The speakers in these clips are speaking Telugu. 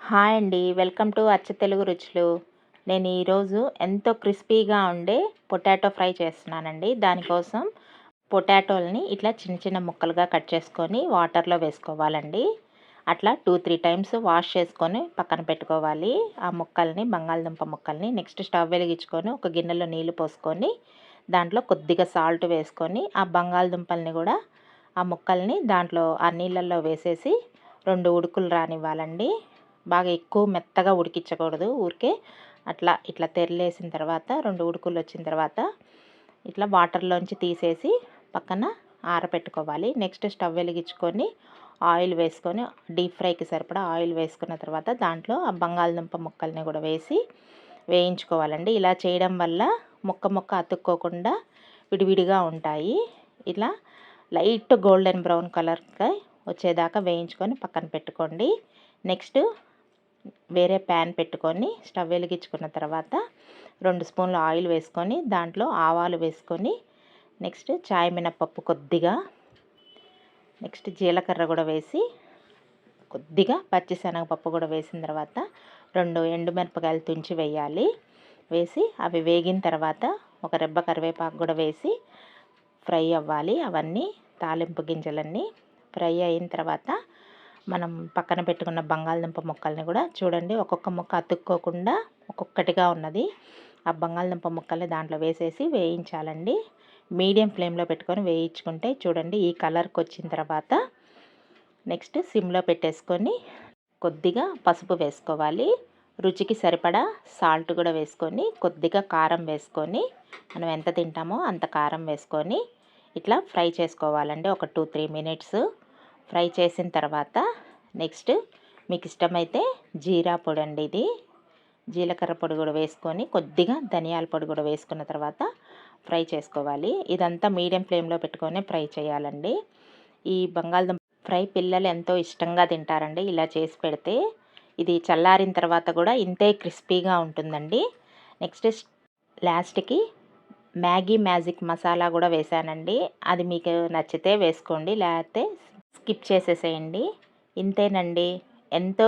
హాయ్ అండి. వెల్కమ్ టు అచ్చ తెలుగు రుచులు. నేను ఈరోజు ఎంతో క్రిస్పీగా ఉండే పొటాటో ఫ్రై చేస్తున్నానండి. దానికోసం పొటాటోల్ని ఇట్లా చిన్న చిన్న ముక్కలుగా కట్ చేసుకొని వాటర్లో వేసుకోవాలండి. అట్లా 2-3 టైమ్స్ వాష్ చేసుకొని పక్కన పెట్టుకోవాలి ఆ ముక్కల్ని, బంగాళదుంప ముక్కల్ని. నెక్స్ట్ స్టవ్ వెలిగించుకొని ఒక గిన్నెలో నీళ్లు పోసుకొని దాంట్లో కొద్దిగా సాల్ట్ వేసుకొని ఆ బంగాళదుంపల్ని కూడా ఆ ముక్కల్ని దాంట్లో ఆ నీళ్ళల్లో వేసేసి 2 ఉడుకులు రానివ్వాలండి. బాగా ఎక్కువ మెత్తగా ఉడికించకూడదు. ఊరికే ఇట్లా తెరలేసిన తర్వాత 2 ఉడుకులు వచ్చిన తర్వాత ఇట్లా వాటర్లోంచి తీసేసి పక్కన ఆరబెట్టుకోవాలి. నెక్స్ట్ స్టవ్ వెలిగించుకొని ఆయిల్ వేసుకొని డీప్ ఫ్రైకి సరిపడా ఆయిల్ వేసుకున్న తర్వాత దాంట్లో ఆ బంగాళదుంప ముక్కల్ని కూడా వేసి వేయించుకోవాలండి. ఇలా చేయడం వల్ల ముక్క అతుక్కోకుండా విడివిడిగా ఉంటాయి. ఇలా లైట్ గోల్డెన్ బ్రౌన్ కలర్గా వచ్చేదాకా వేయించుకొని పక్కన పెట్టుకోండి. నెక్స్ట్ వేరే ప్యాన్ పెట్టుకొని స్టవ్ వెలిగించుకున్న తర్వాత 2 స్పూన్ల ఆయిల్ వేసుకొని దాంట్లో ఆవాలు వేసుకొని నెక్స్ట్ చాయ్ మినపప్పు కొద్దిగా, నెక్స్ట్ జీలకర్ర కూడా వేసి కొద్దిగా పచ్చిశనగపప్పు కూడా వేసిన తర్వాత 2 ఎండుమిరపకాయలు తుంచి వేయాలి. వేసి అవి వేగిన తర్వాత ఒక రెబ్బ కరివేపాకు కూడా వేసి ఫ్రై అవ్వాలి. అవన్నీ తాలింపు గింజలన్నీ ఫ్రై అయిన తర్వాత మనం పక్కన పెట్టుకున్న బంగాళదుంప ముక్కల్ని కూడా చూడండి, ఒక్కొక్క ముక్క అతుక్కోకుండా ఒక్కొక్కటిగా ఉన్నది. ఆ బంగాళదుంప ముక్కల్ని దాంట్లో వేసేసి వేయించాలండి. మీడియం ఫ్లేమ్లో పెట్టుకొని వేయించుకుంటే చూడండి ఈ కలర్కి వచ్చిన తర్వాత నెక్స్ట్ సిమ్లో పెట్టేసుకొని కొద్దిగా పసుపు వేసుకోవాలి. రుచికి సరిపడా సాల్ట్ కూడా వేసుకొని కొద్దిగా కారం వేసుకొని మనం ఎంత తింటామో అంత కారం వేసుకొని ఇట్లా ఫ్రై చేసుకోవాలండి. ఒక 2-3 మినిట్స్ ఫ్రై చేసిన తర్వాత నెక్స్ట్ మీకు ఇష్టమైతే జీరా పొడి అండి, ఇది జీలకర్ర పొడి కూడా వేసుకొని కొద్దిగా ధనియాల పొడి కూడా వేసుకున్న తర్వాత ఫ్రై చేసుకోవాలి. ఇదంతా మీడియం ఫ్లేమ్లో పెట్టుకొని ఫ్రై చేయాలండి. ఈ బంగాళదుంప ఫ్రై పిల్లలు ఎంతో ఇష్టంగా తింటారండి ఇలా చేసి పెడితే. ఇది చల్లారిన తర్వాత కూడా ఇంతే క్రిస్పీగా ఉంటుందండి. నెక్స్ట్ లాస్ట్కి మ్యాగీ మ్యాజిక్ మసాలా కూడా వేసానండి. అది మీకు నచ్చితే వేసుకోండి, లేకపోతే స్కిప్ చేసేసేయండి. ఇంతేనండి, ఎంతో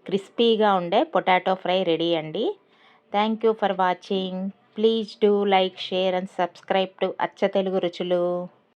క్రిస్పీగా ఉండే పొటాటో ఫ్రై రెడీ అండి. Thank you for watching. Please do like, share and subscribe to అచ్చ తెలుగు రుచులు.